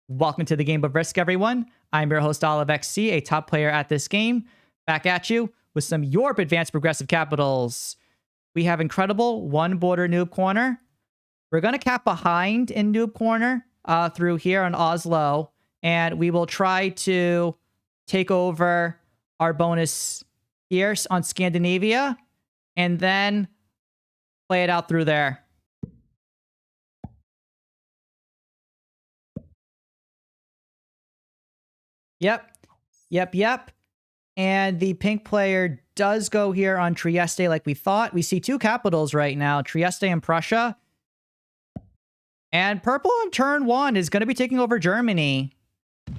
Welcome to the Game of Risk, everyone. I'm your host, OliveXC, a top player at this game. Back at you with some Europe Advanced Progressive Capitals. We have incredible one border Noob Corner. We're going to cap behind in Noob Corner through here on Oslo, and we will try to take over our bonus here on Scandinavia, and then play it out through there. Yep. And the pink player does go here on Trieste like we thought. We see two capitals right now, Trieste and Prussia. And purple in turn one is going to be taking over Germany.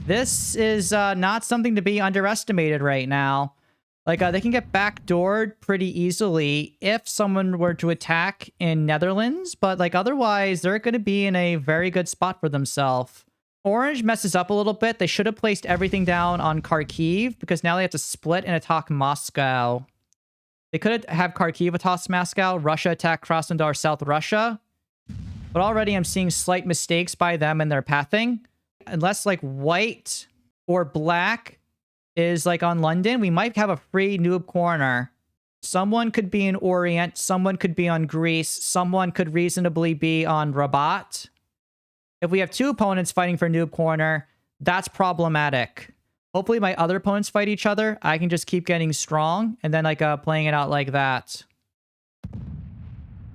This is not something to be underestimated right now. Like, they can get backdoored pretty easily if someone were to attack in Netherlands. But, like, otherwise, they're going to be in a very good spot for themselves. Orange messes up a little bit. They should have placed everything down on Kharkiv because now they have to split and attack Moscow. They could have Kharkiv attack Moscow, Russia attack Krasnodar, South Russia. But already I'm seeing slight mistakes by them in their pathing. Unless like white or black is like on London, we might have a free Noob Corner. Someone could be in Orient, someone could be on Greece, someone could reasonably be on Rabat. If we have two opponents fighting for Noob Corner, that's problematic. Hopefully my other opponents fight each other. I can just keep getting strong and then like playing it out like that.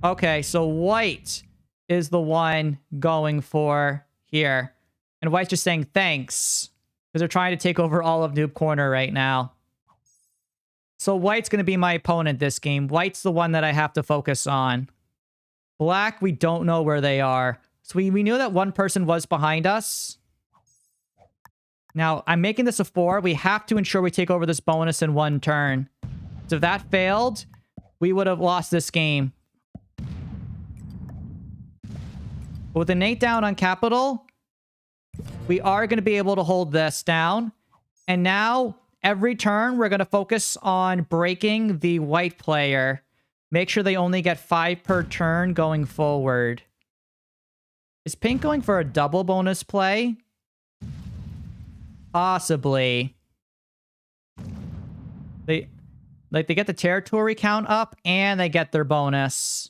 Okay, so white is the one going for here. And white's just saying thanks because they're trying to take over all of Noob Corner right now. So white's going to be my opponent this game. White's the one that I have to focus on. Black, we don't know where they are. So we knew that one person was behind us. Now, I'm making this a 4. We have to ensure we take over this bonus in one turn. So if that failed, we would have lost this game. But with an 8 down on capital, we are going to be able to hold this down. And now, every turn, we're going to focus on breaking the white player. Make sure they only get 5 per turn going forward. Is pink going for a double bonus play? Possibly. They get the territory count up and they get their bonus.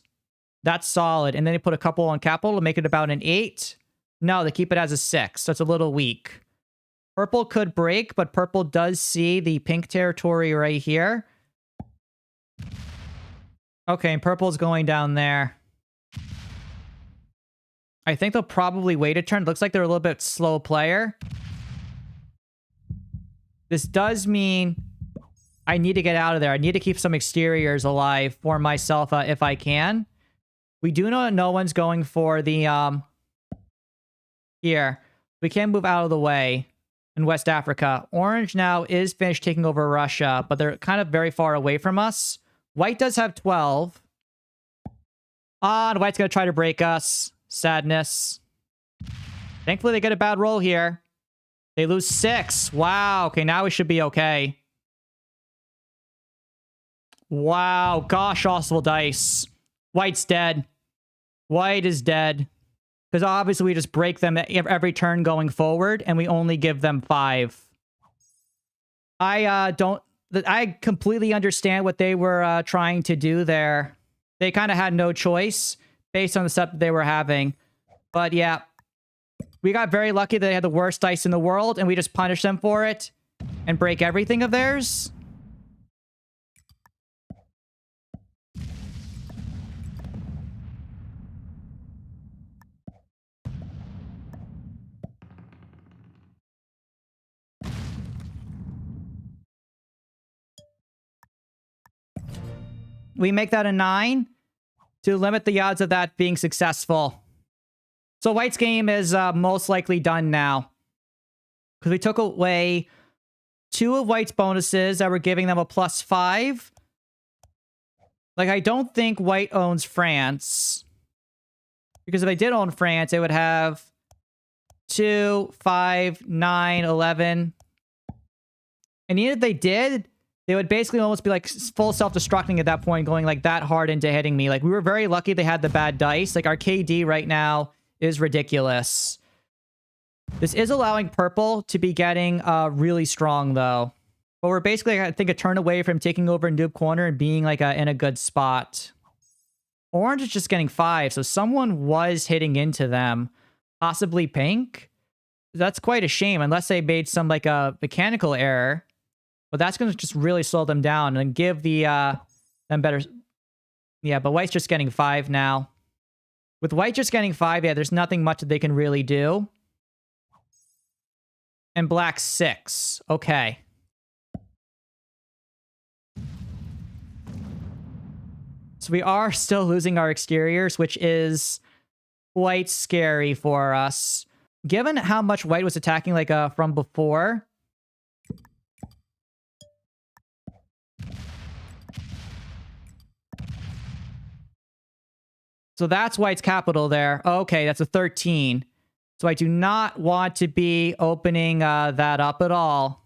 That's solid. And then they put a couple on capital to make it about an 8. No, they keep it as a 6. So it's a little weak. Purple could break, but purple does see the pink territory right here. Okay, and purple's going down there. I think they'll probably wait a turn. Looks like they're a little bit slow player. This does mean I need to get out of there. I need to keep some exteriors alive for myself if I can. We do know that no one's going for the, here. We can move out of the way in West Africa. Orange now is finished taking over Russia, but they're kind of very far away from us. White does have 12. And white's going to try to break us. Sadness. Thankfully, they get a bad roll here. They lose 6. Wow. Okay, now we should be okay. Wow. Gosh, awful dice. White's dead. White is dead. Because obviously we just break them every turn going forward, and we only give them 5. I completely understand what they were trying to do there. They kind of had no choice based on the stuff that they were having. But yeah, we got very lucky that they had the worst dice in the world, and we just punished them for it and break everything of theirs. We make that a 9 to limit the odds of that being successful. So white's game is most likely done now. Because we took away 2 of white's bonuses that were giving them a +5. Like, I don't think white owns France. Because if they did own France, they would have 2, 5, 9, 11. And even if they did, they would basically almost be like full self-destructing at that point, going like that hard into hitting me. Like, we were very lucky they had the bad dice. Like, our KD right now is ridiculous. This is allowing purple to be getting really strong, though. But we're basically, I think, a turn away from taking over Noob Corner and being like in a good spot. Orange is just getting 5, so someone was hitting into them. Possibly pink? That's quite a shame, unless they made some like a mechanical error. But that's going to just really slow them down and give the them better. Yeah, but white's just getting 5 now. With white just getting 5, yeah, there's nothing much that they can really do. And black 6. Okay. So we are still losing our exteriors, which is quite scary for us. Given how much white was attacking like from before. So that's white's capital there. Okay, that's a 13. So I do not want to be opening that up at all.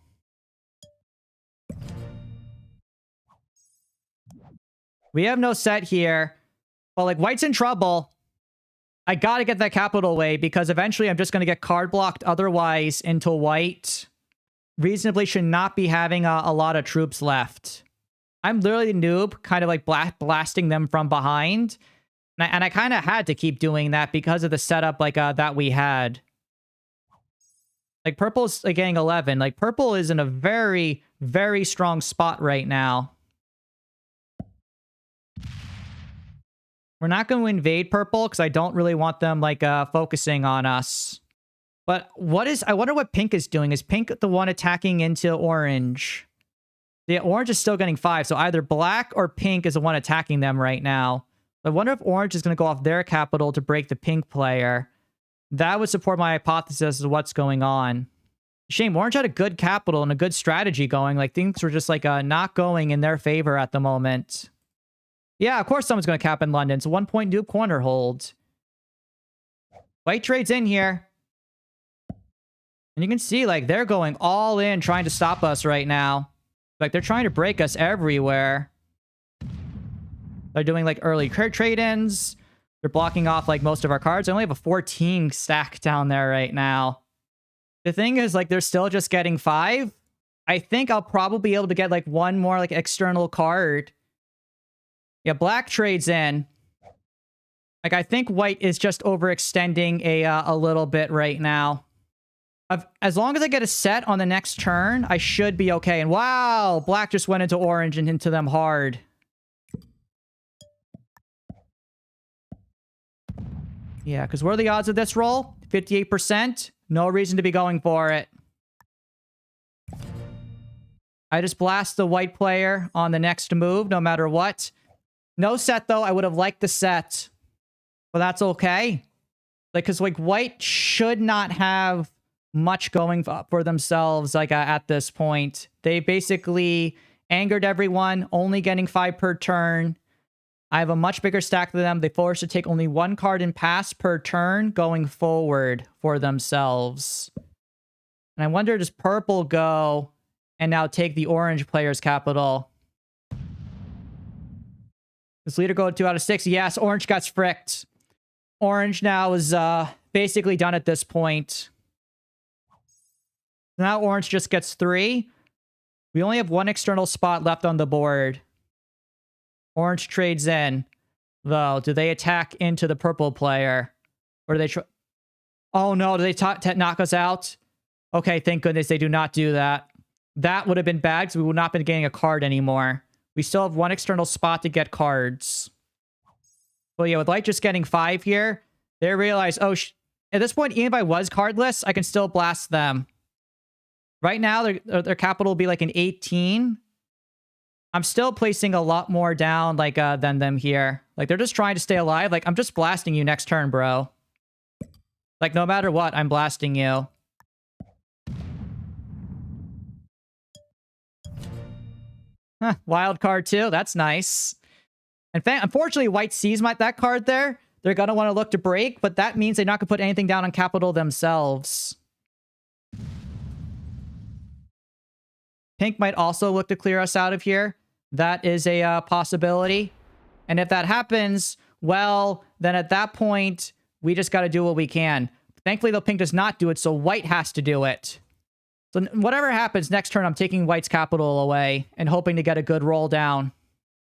We have no set here. But like white's in trouble. I gotta get that capital away because eventually I'm just gonna get card blocked otherwise into white. Reasonably should not be having a lot of troops left. I'm literally Noob, kind of like blasting them from behind. And I kind of had to keep doing that because of the setup like that we had. Like purple's getting 11. Like purple is in a very, very strong spot right now. We're not going to invade purple because I don't really want them like focusing on us. But I wonder what pink is doing. Is pink the one attacking into orange? Yeah, orange is still getting 5. So either black or pink is the one attacking them right now. I wonder if orange is going to go off their capital to break the pink player. That would support my hypothesis as to what's going on. Shame, orange had a good capital and a good strategy going. Like things were just like not going in their favor at the moment. Yeah, of course someone's going to cap in London. It's a 1-point Noob corner hold. White trades in here. And you can see like they're going all in trying to stop us right now. Like they're trying to break us everywhere. They're doing like early trade-ins. They're blocking off like most of our cards. I only have a 14 stack down there right now. The thing is like they're still just getting 5. I think I'll probably be able to get like one more like external card. Yeah, black trades in. Like I think white is just overextending a little bit right now. As long as I get a set on the next turn, I should be okay. And wow, black just went into orange and into them hard. Yeah, because what are the odds of this roll? 58%. No reason to be going for it. I just blast the white player on the next move, no matter what. No set, though. I would have liked the set. But that's okay. Like, because, like, white should not have much going for themselves, like, at this point. They basically angered everyone, only getting 5 per turn. I have a much bigger stack than them. They forced to take only 1 card and pass per turn going forward for themselves. And I wonder, does purple go and now take the orange player's capital? Does leader go 2 out of 6? Yes, orange got fricked. Orange now is basically done at this point. Now orange just gets 3. We only have 1 external spot left on the board. Orange trades in. Though, do they attack into the purple player? Or do they try... Oh no, do they knock us out? Okay, thank goodness they do not do that. That would have been bad because we would not have been getting a card anymore. We still have 1 external spot to get cards. Well, yeah, with light just getting 5 here, they realize, oh, at this point, even if I was cardless, I can still blast them. Right now, their capital will be like an 18. I'm still placing a lot more down like than them here. Like, they're just trying to stay alive. Like, I'm just blasting you next turn, bro. Like, no matter what, I'm blasting you. Huh, wild card too. That's nice. And unfortunately, white sees that card there. They're going to want to look to break, but that means they're not going to put anything down on capital themselves. Pink might also look to clear us out of here. That is a possibility. And if that happens, well, then at that point, we just got to do what we can. Thankfully, though, pink does not do it, so white has to do it. So whatever happens next turn, I'm taking white's capital away and hoping to get a good roll down.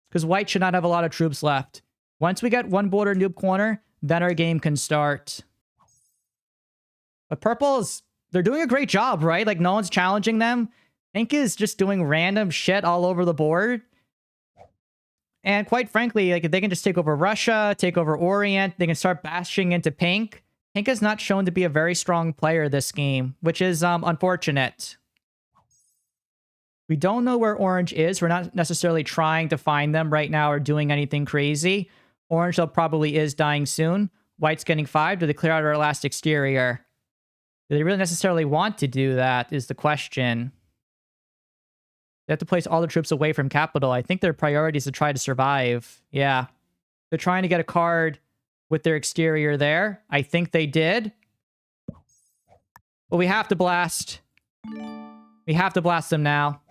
Because white should not have a lot of troops left. Once we get one border noob corner, then our game can start. But purple's, they're doing a great job, right? Like, no one's challenging them. Pink is just doing random shit all over the board. And quite frankly, like, if they can just take over Russia, take over Orient, they can start bashing into pink. Pink has not shown to be a very strong player this game, which is unfortunate. We don't know where orange is. We're not necessarily trying to find them right now or doing anything crazy. Orange, though, probably is dying soon. White's getting 5. Do they clear out our last exterior? Do they really necessarily want to do that is the question. They have to place all the troops away from capital. I think their priority is to try to survive. Yeah. They're trying to get a card with their exterior there. I think they did. But we have to blast. We have to blast them now.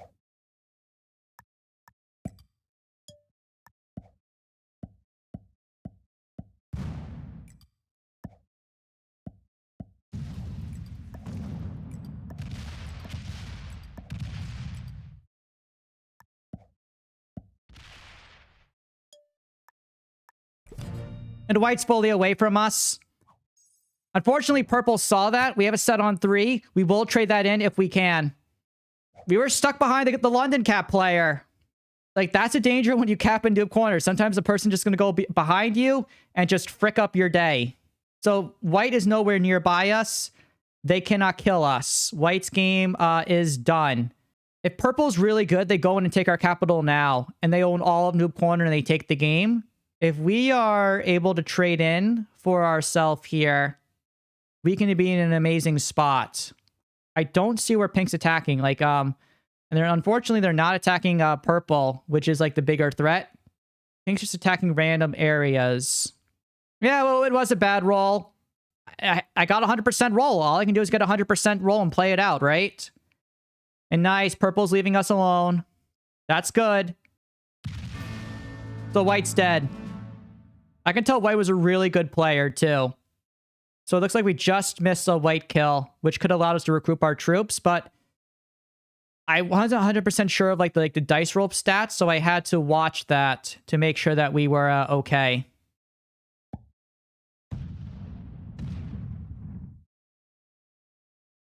And white's fully away from us. Unfortunately, purple saw that. We have a set on 3. We will trade that in if we can. We were stuck behind the London cap player. Like, that's a danger when you cap into a corner. Sometimes the person just going to go behind you and just frick up your day. So white is nowhere nearby us. They cannot kill us. White's game is done. If purple's really good, they go in and take our capital now. And they own all of Noob Corner and they take the game. If we are able to trade in for ourselves here, we can be in an amazing spot. I don't see where pink's attacking. Like, and unfortunately, they're not attacking purple, which is like the bigger threat. Pink's just attacking random areas. Yeah, well, it was a bad roll. I got 100% roll. All I can do is get 100% roll and play it out, right? And nice, purple's leaving us alone. That's good. So white's dead. I can tell white was a really good player, too. So it looks like we just missed a white kill, which could allow us to regroup our troops, but I wasn't 100% sure of like the dice roll stats, so I had to watch that to make sure that we were okay.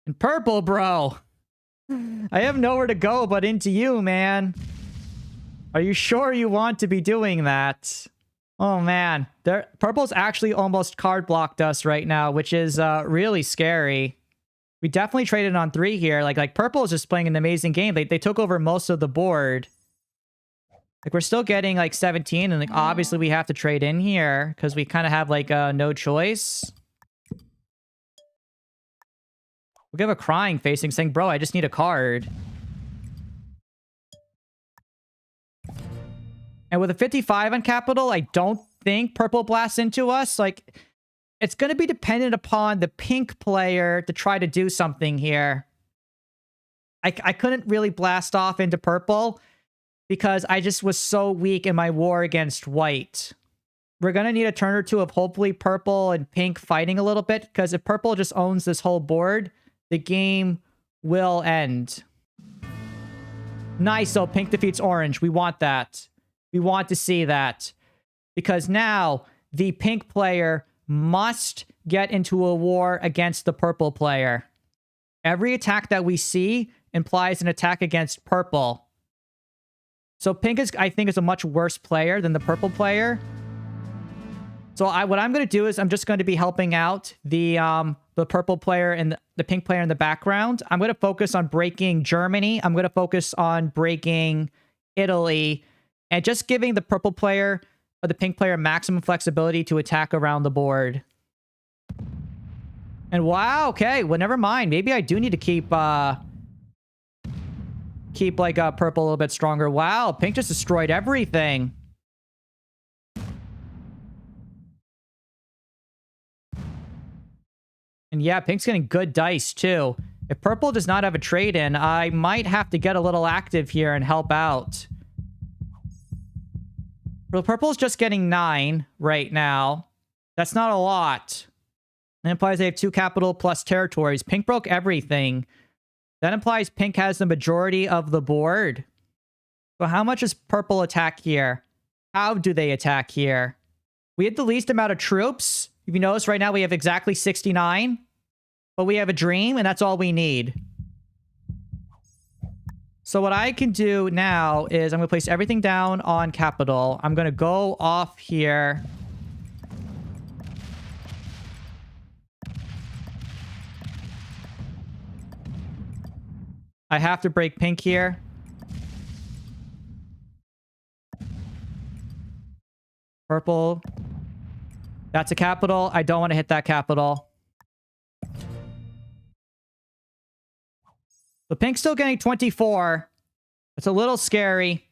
And purple, bro. I have nowhere to go but into you, man. Are you sure you want to be doing that? Oh, man. Purple's actually almost card blocked us right now, which is really scary. We definitely traded on 3 here. Like purple is just playing an amazing game. They took over most of the board. Like, we're still getting like 17, and like obviously we have to trade in here because we kind of have like no choice. We'll give a crying facing saying, bro, I just need a card. And with a 55 on capital, I don't think purple blasts into us. Like, it's going to be dependent upon the pink player to try to do something here. I couldn't really blast off into purple because I just was so weak in my war against white. We're going to need a turn or two of hopefully purple and pink fighting a little bit, because if purple just owns this whole board, the game will end. Nice, so pink defeats orange. We want that. We want to see that. Because now, the pink player must get into a war against the purple player. Every attack that we see implies an attack against purple. So pink is, I think, is a much worse player than the purple player. So what I'm going to do is I'm just going to be helping out the purple player and the pink player in the background. I'm going to focus on breaking Germany. I'm going to focus on breaking Italy. And just giving the purple player or the pink player maximum flexibility to attack around the board. And wow, okay, well, never mind. Maybe I do need to keep like purple a little bit stronger. Wow, pink just destroyed everything. And yeah, pink's getting good dice too. If purple does not have a trade in, I might have to get a little active here and help out. Well, purple's just getting 9 right now. That's not a lot. That implies they have 2 capital plus territories. Pink broke everything. That implies pink has the majority of the board. So how much does purple attack here? How do they attack here? We have the least amount of troops. If you notice right now, we have exactly 69. But we have a dream, and that's all we need. So what I can do now is I'm going to place everything down on capital. I'm going to go off here. I have to break pink here. Purple. That's a capital. I don't want to hit that capital. The pink's still getting 24. It's a little scary.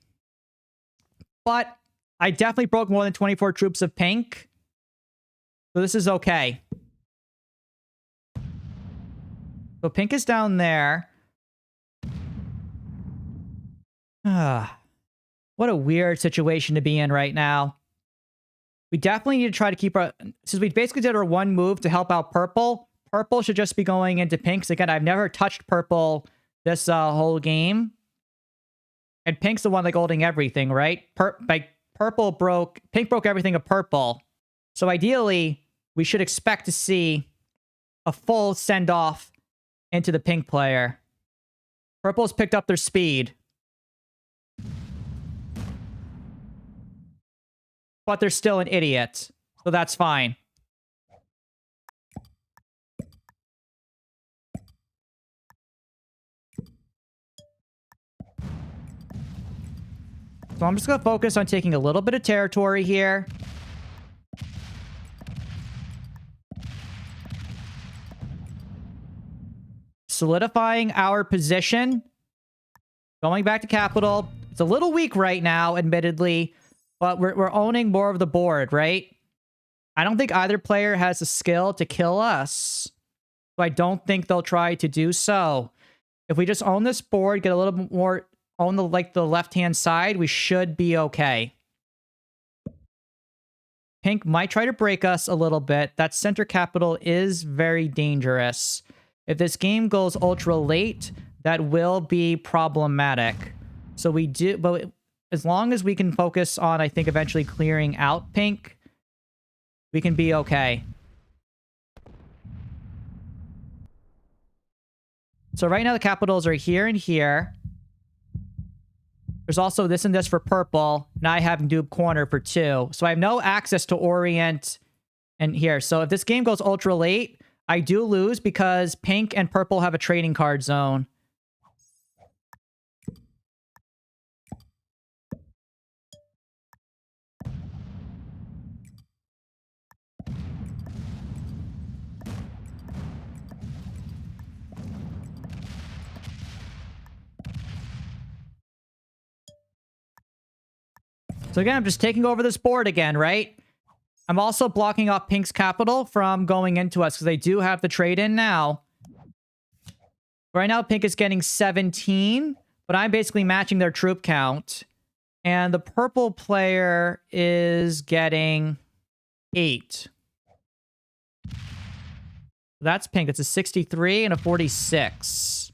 But I definitely broke more than 24 troops of pink. So this is okay. So pink is down there. What a weird situation to be in right now. We definitely need to try to keep our... Since we basically did our one move to help out purple, purple should just be going into pink. So again, I've never touched purple this whole game. And pink's the one like holding everything, right? Pink broke everything of purple. So ideally, we should expect to see a full send-off into the pink player. Purple's picked up their speed. But they're still an idiot. So that's fine. So I'm just going to focus on taking a little bit of territory here. Solidifying our position. Going back to capital. It's a little weak right now, admittedly. But we're owning more of the board, right? I don't think either player has the skill to kill us. So I don't think they'll try to do so. If we just own this board, get a little bit more... Own the left-hand side, we should be okay. Pink might try to break us a little bit. That center capital is very dangerous. If this game goes ultra late, that will be problematic. So we do... But as long as we can focus on, I think, eventually clearing out pink, we can be okay. So right now the capitals are here and here. There's also this and this for purple. And I have Noob corner for 2. So I have no access to Orient and here. So if this game goes ultra late, I do lose because pink and purple have a trading card zone. So again, I'm just taking over this board again, right? I'm also blocking off pink's capital from going into us because they do have the trade in now. Right now, pink is getting 17, but I'm basically matching their troop count. And the purple player is getting 8. That's pink. That's a 63 and a 46.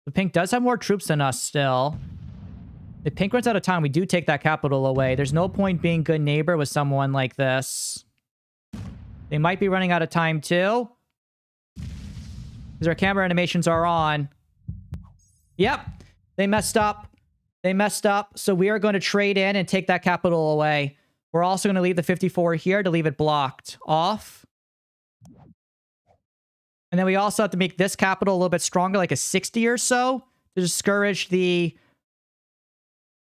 The pink does have more troops than us still. If pink runs out of time, we do take that capital away. There's no point being good neighbor with someone like this. They might be running out of time too. Because our camera animations are on. Yep. They messed up. They messed up. So we are going to trade in and take that capital away. We're also going to leave the 54 here to leave it blocked off. And then we also have to make this capital a little bit stronger, like a 60 or so, to discourage the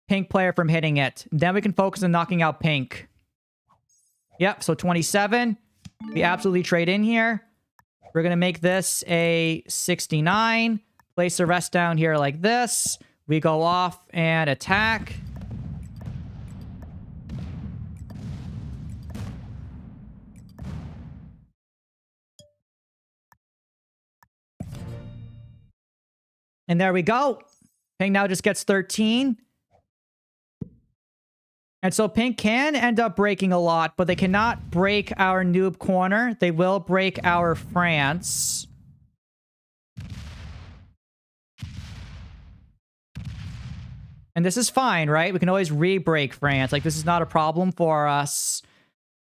pink player from hitting it. Then we can focus on knocking out pink. Yep, so 27. We absolutely trade in here. We're going to make this a 69. Place the rest down here like this. We go off and attack. And there we go. Pink now just gets 13. And so pink can end up breaking a lot, but they cannot break our noob corner. They will break our France. And this is fine, right? We can always re-break France. Like, this is not a problem for us.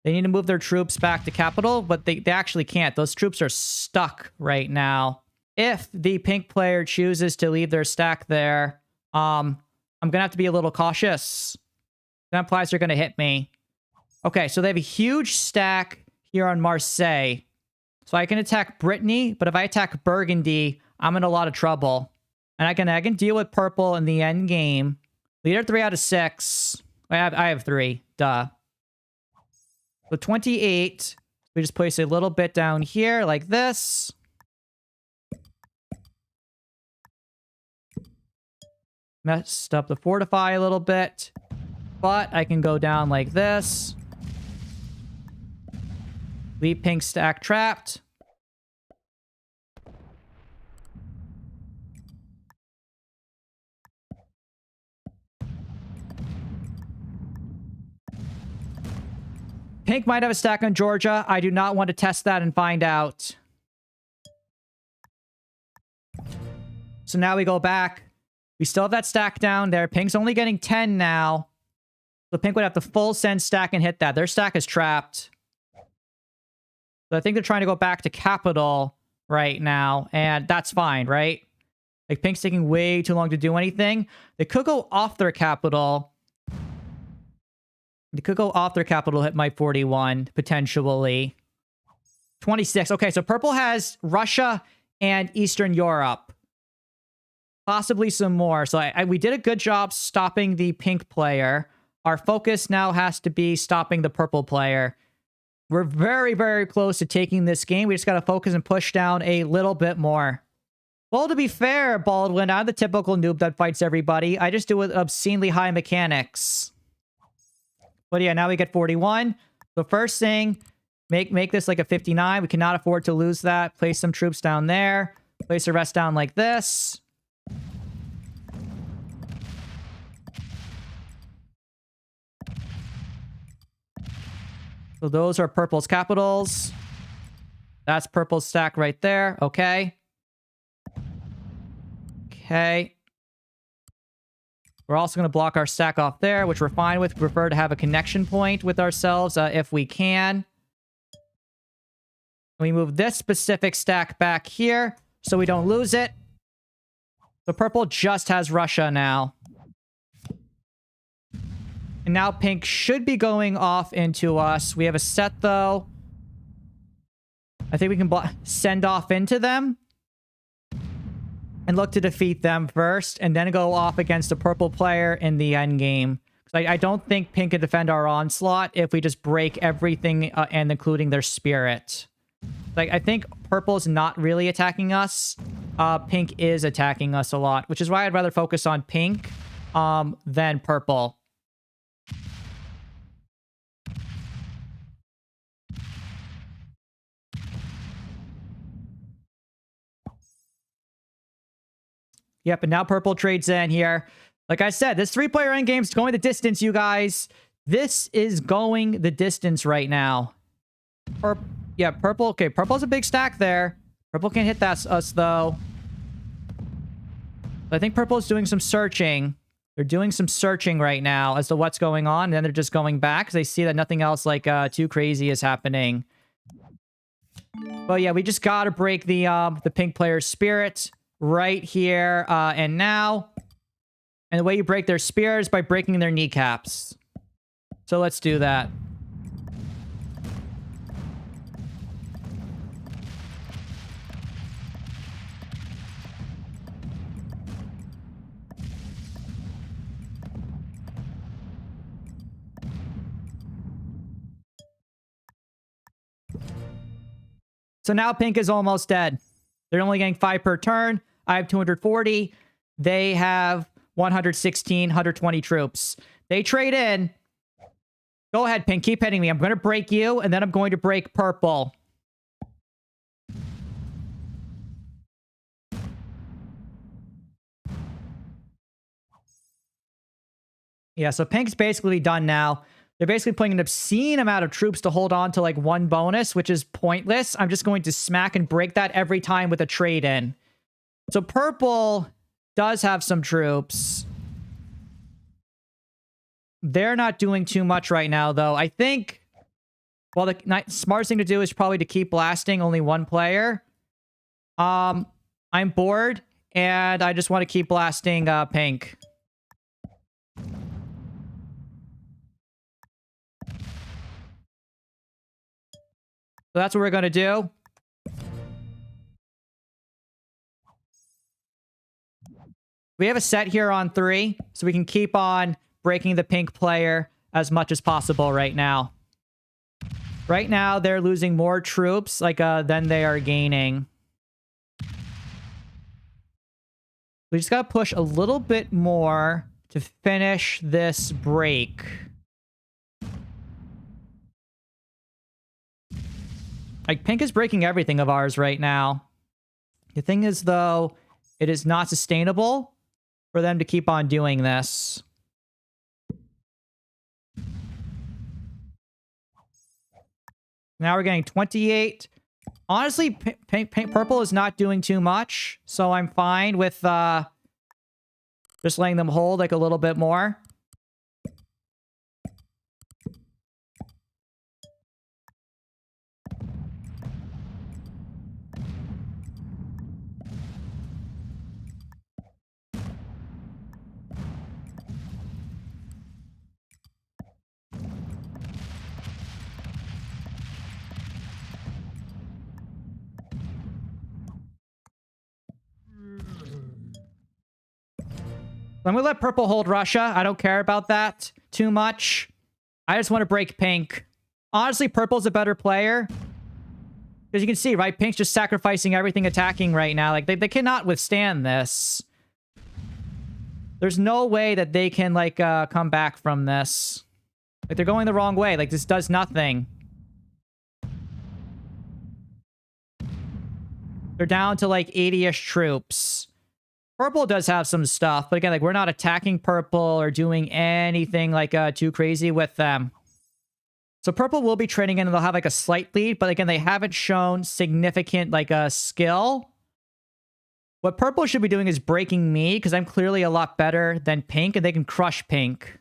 They need to move their troops back to capital, but they actually can't. Those troops are stuck right now. If the pink player chooses to leave their stack there, I'm going to have to be a little cautious. That implies they're going to hit me. Okay, so they have a huge stack here on Marseille. So I can attack Brittany, but if I attack Burgundy, I'm in a lot of trouble. And I can deal with purple in the end game. Leader 3 out of 6. I have 3. Duh. So 28. We just place a little bit down here like this. Messed up the fortify a little bit. But I can go down like this. Leave pink stack trapped. Pink might have a stack on Georgia. I do not want to test that and find out. So now we go back. We still have that stack down there. Pink's only getting 10 now. So pink would have to full send stack and hit that. Their stack is trapped. So I think they're trying to go back to capital right now. And that's fine, right? Like, pink's taking way too long to do anything. They could go off their capital. They could go off their capital, hit my 41, potentially. 26. Okay, so purple has Russia and Eastern Europe. Possibly some more. So we did a good job stopping the pink player. Our focus now has to be stopping the purple player. We're very, very close to taking this game. We just got to focus and push down a little bit more. Well, to be fair, Baldwin, I'm the typical noob that fights everybody. I just do it with obscenely high mechanics. But yeah, now we get 41. The first thing, make this like a 59. We cannot afford to lose that. Place some troops down there. Place the rest down like this. So those are purple's capitals. That's purple's stack right there. Okay. Okay. We're also going to block our stack off there, which we're fine with. We prefer to have a connection point with ourselves if we can. We move this specific stack back here so we don't lose it. So purple just has Russia now. And now pink should be going off into us. We have a set, though. I think we can send off into them. And look to defeat them first. And then go off against the purple player in the end game. I don't think pink can defend our onslaught if we just break everything and including their spirit. Like, I think purple's not really attacking us. Pink is attacking us a lot. Which is why I'd rather focus on pink than purple. Yep, and now purple trades in here. Like I said, this 3-player endgame is going the distance, you guys. This is going the distance right now. Yeah, purple. Okay, purple's a big stack there. Purple can't hit us, though. I think purple is doing some searching. They're doing some searching right now as to what's going on. And then they're just going back because they see that nothing else like too crazy is happening. But yeah, we just got to break the pink player's spirit. Right here and now. And the way you break their spear is by breaking their kneecaps. So let's do that. So now pink is almost dead. They're only getting 5 per turn. I have 240. They have 116, 120 troops. They trade in. Go ahead, pink. Keep hitting me. I'm going to break you, and then I'm going to break purple. Yeah, so pink's basically done now. They're basically putting an obscene amount of troops to hold on to like one bonus, which is pointless. I'm just going to smack and break that every time with a trade-in. So purple does have some troops. They're not doing too much right now, though. I think, well, the smartest thing to do is probably to keep blasting only one player. I'm bored, and I just want to keep blasting pink. So that's what we're going to do. We have a set here on 3, so we can keep on breaking the pink player as much as possible right now. Right now, they're losing more troops than they are gaining. We just got to push a little bit more to finish this break. Like, pink is breaking everything of ours right now. The thing is, though, it is not sustainable for them to keep on doing this. Now we're getting 28. Honestly, purple is not doing too much, so I'm fine with just letting them hold like a little bit more. I'm gonna let purple hold Russia. I don't care about that too much. I just want to break pink. Honestly, purple's a better player. Because you can see, right? Pink's just sacrificing everything attacking right now. Like, they cannot withstand this. There's no way that they can, like, come back from this. Like, they're going the wrong way. Like, this does nothing. They're down to, like, 80-ish troops. Purple does have some stuff, but again, like, we're not attacking purple or doing anything, like, too crazy with them. So purple will be trading in and they'll have, like, a slight lead, but again, they haven't shown significant, like, skill. What purple should be doing is breaking me, because I'm clearly a lot better than pink, and they can crush pink.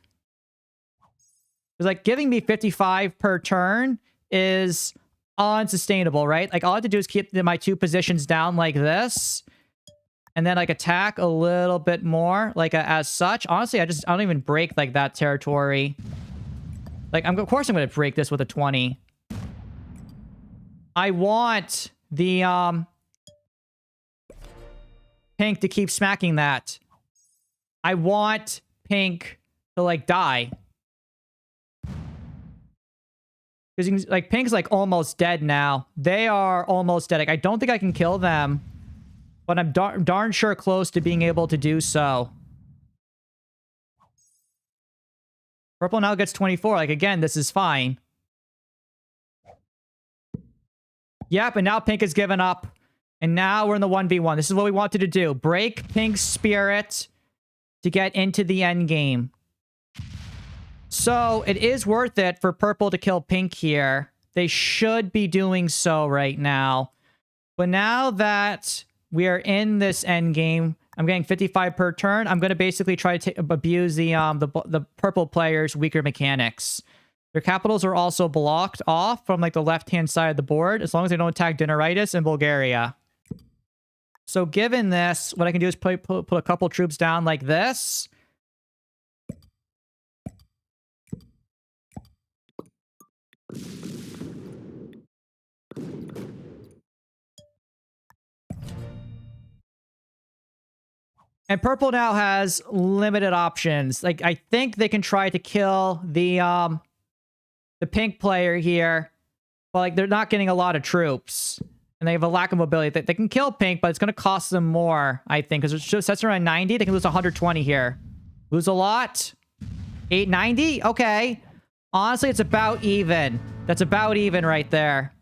Because, like, giving me 55 per turn is unsustainable, right? Like, all I have to do is keep my 2 positions down like this, and then, like, attack a little bit more, like, as such. Honestly, I don't even break, like, that territory. Like, of course I'm going to break this with a 20. I want the, pink to keep smacking that. I want pink to, like, die. Because you can, like, pink's, like, almost dead now. They are almost dead. Like, I don't think I can kill them, but I'm darn sure close to being able to do so. Purple now gets 24. Like, again, this is fine. Yep, and now pink has given up. And now we're in the 1v1. This is what we wanted to do. Break pink's spirit to get into the end game. So, it is worth it for purple to kill pink here. They should be doing so right now. But now that we are in this end game, I'm getting 55 per turn. I'm going to basically try to abuse the purple player's weaker mechanics. Their capitals are also blocked off from, like, the left-hand side of the board, as long as they don't attack Dinaritis and Bulgaria. So given this, what I can do is put a couple troops down like this. And purple now has limited options. Like, I think they can try to kill the pink player here, but, like, they're not getting a lot of troops. And they have a lack of mobility. They can kill pink, but it's going to cost them more, I think. Because it sets around 90. They can lose 120 here. Lose a lot. 890? Okay. Honestly, it's about even. That's about even right there.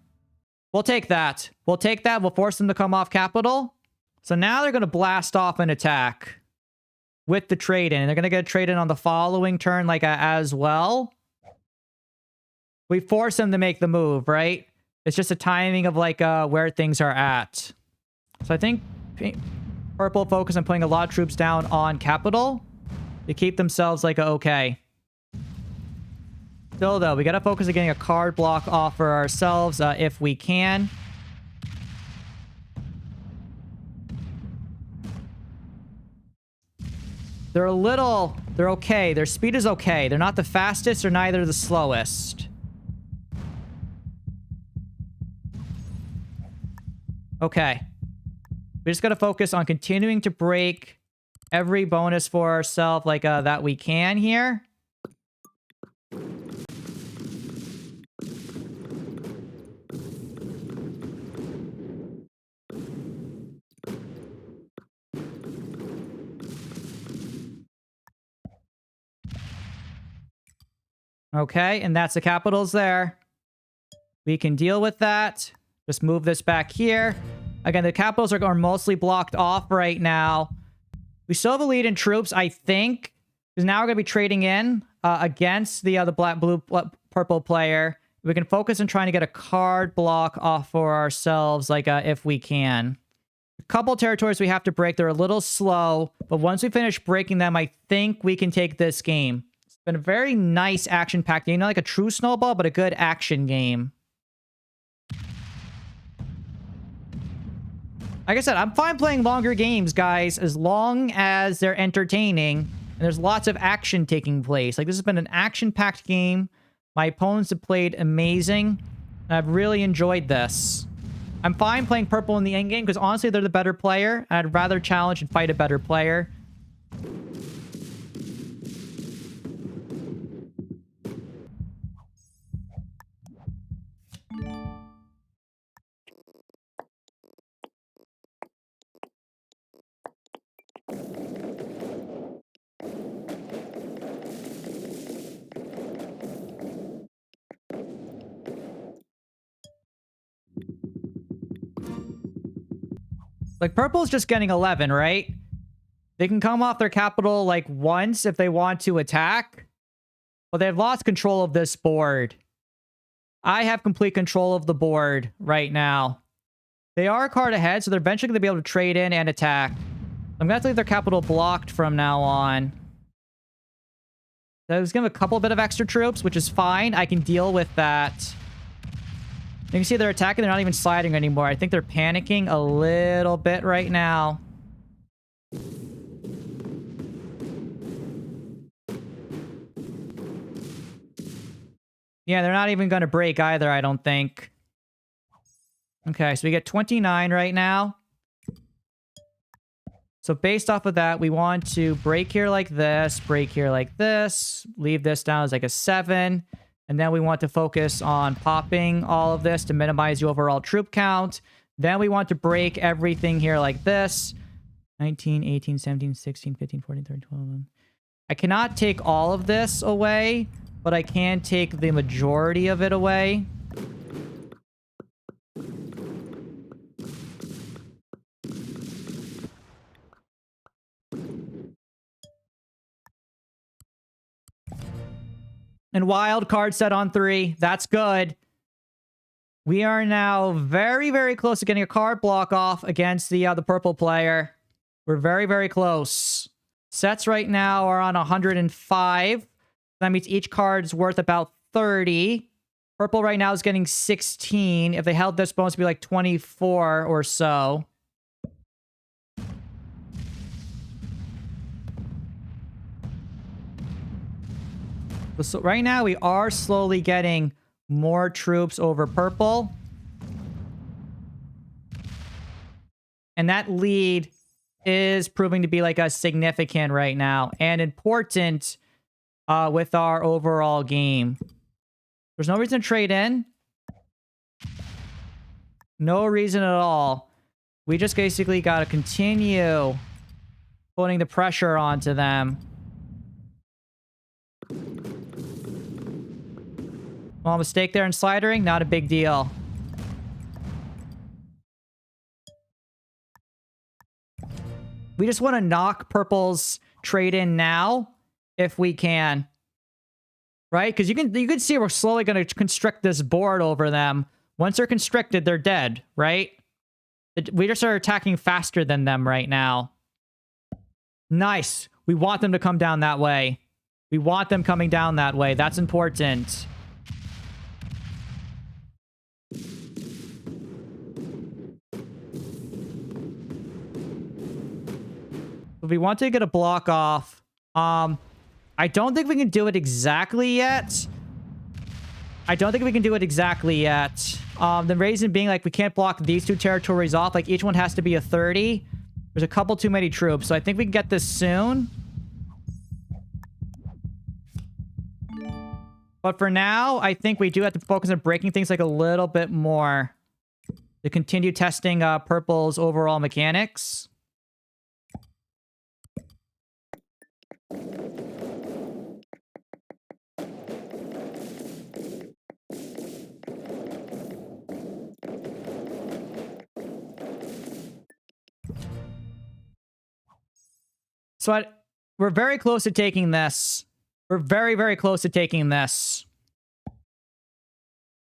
We'll take that. We'll take that. We'll force them to come off capital. So now they're going to blast off an attack. with the trade-in. And they're going to get a trade-in on the following turn like as well. We force them to make the move, right? It's just a timing of like where things are at. So I think purple focus on putting a lot of troops down on capital to keep themselves like okay. Still though, we got to focus on getting a card block off for ourselves if we can. They're okay. Their speed is okay. They're not the fastest or neither the slowest. Okay. We just got to focus on continuing to break every bonus for ourselves like that we can here. Okay, and that's the capitals there. We can deal with that. Just move this back here. Again, the capitals are mostly blocked off right now. We still have a lead in troops, I think. Because now we're going to be trading in against the purple player. We can focus on trying to get a card block off for ourselves, like if we can. A couple territories we have to break. They're a little slow. But once we finish breaking them, I think we can take this game. It's been a very nice action-packed game. Not like a true snowball, but a good action game. Like I said, I'm fine playing longer games, guys, as long as they're entertaining and there's lots of action taking place. Like, this has been an action-packed game. My opponents have played amazing, and I've really enjoyed this. I'm fine playing purple in the endgame because, honestly, they're the better player, and I'd rather challenge and fight a better player. Like, purple's just getting 11, right? They can come off their capital, like, once if they want to attack. But they've lost control of this board. I have complete control of the board right now. They are a card ahead, so they're eventually going to be able to trade in and attack. I'm going to have to leave their capital blocked from now on. That was going to have a couple bit of extra troops, which is fine. I can deal with that. You can see they're attacking. They're not even sliding anymore. I think they're panicking a little bit right now. Yeah, they're not even going to break either, I don't think. Okay, so we get 29 right now. So based off of that, we want to break here like this, break here like this, leave this down as like a 7. And then we want to focus on popping all of this to minimize the overall troop count. Then we want to break everything here like this. 19, 18, 17, 16, 15, 14, 13, 12. I cannot take all of this away, but I can take the majority of it away. And wild card set on 3. That's good. We are now very, very close to getting a card block off against the purple player. We're very, very close. Sets right now are on 105. That means each card is worth about 30. Purple right now is getting 16. If they held this bonus, it'd be like 24 or so. So right now, we are slowly getting more troops over purple. And that lead is proving to be like a significant right now and important with our overall game. There's no reason to trade in. No reason at all. We just basically got to continue putting the pressure onto them. Small mistake there in slidering, not a big deal. We just want to knock purple's trade in now if we can. Right? Because you can see we're slowly going to constrict this board over them. Once they're constricted, they're dead, right? We just are attacking faster than them right now. Nice. We want them to come down that way. We want them coming down that way. That's important. We want to get a block off. I don't think we can do it exactly yet. The reason being, like, we can't block these two territories off. Like, each one has to be a 30. There's a couple too many troops, so I think we can get this soon. But for now, I think we do have to focus on breaking things like a little bit more to continue testing purple's overall mechanics. So we're very close to taking this. We're very, very close to taking this.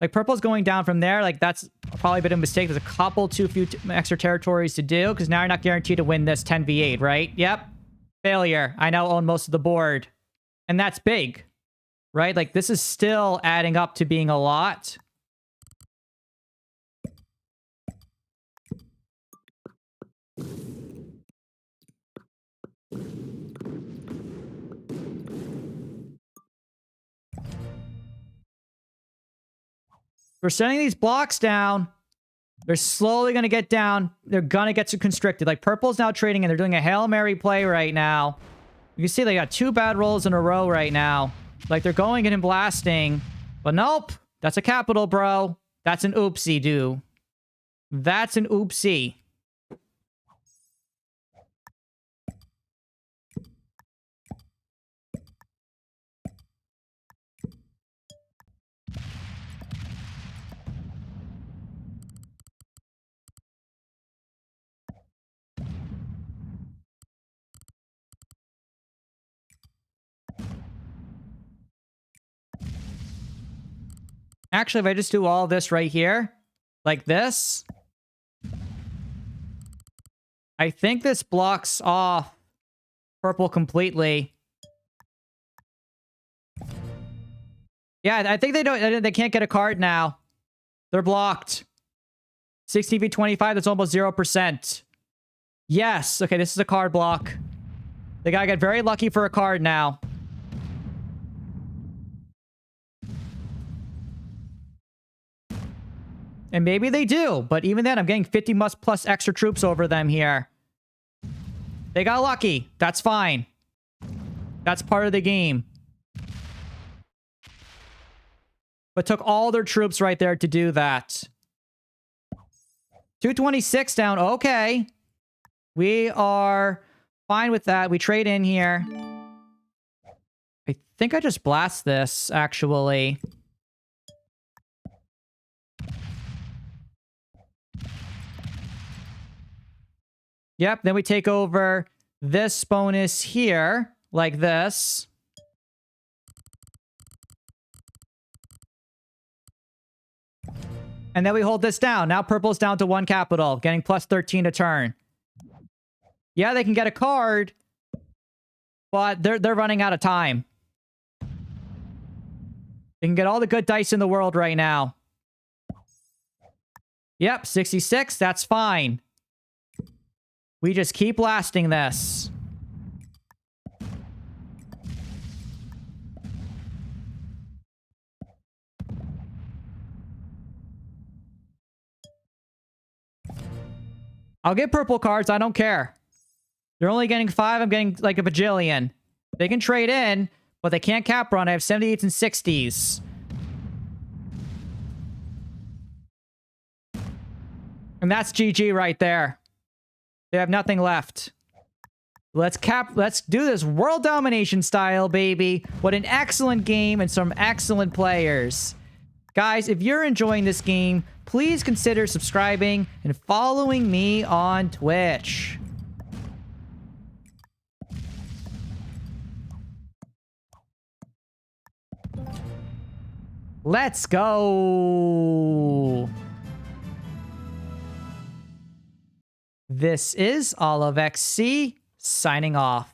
Like, purple's going down from there. Like, that's probably been a mistake. There's a couple too few extra territories to do, because now you're not guaranteed to win this 10v8, right? Yep. Failure. I now own most of the board. And that's big, right? Like, this is still adding up to being a lot. We're sending these blocks down. They're slowly going to get down. They're going to get constricted. Like, purple's now trading, and they're doing a Hail Mary play right now. You can see they got 2 bad rolls in a row right now. Like, they're going in and blasting. But nope. That's a capital, bro. That's an oopsie, dude. That's an oopsie. Actually, if I just do all this right here, like this, I think this blocks off purple completely. Yeah, I think they can't get a card now. They're blocked. 16v25, that's almost 0%. Yes, okay, this is a card block. They gotta get very lucky for a card now. And maybe they do, but even then, I'm getting 50 plus extra troops over them here. They got lucky. That's fine. That's part of the game. But took all their troops right there to do that. 226 down. Okay. We are fine with that. We trade in here. I think I just blast this, actually. Yep, then we take over this bonus here, like this. And then we hold this down. Now purple's down to 1 capital, getting plus 13 a turn. Yeah, they can get a card, but they're running out of time. They can get all the good dice in the world right now. Yep, 66, that's fine. We just keep blasting this. I'll get purple cards. I don't care. They're only getting 5. I'm getting like a bajillion. They can trade in, but they can't cap run. I have 78s and 60s. And that's GG right there. They have nothing left. Let's do this World Domination style, baby. What an excellent game and some excellent players. Guys, if you're enjoying this game, please consider subscribing and following me on Twitch. Let's go. This is OliveXC signing off.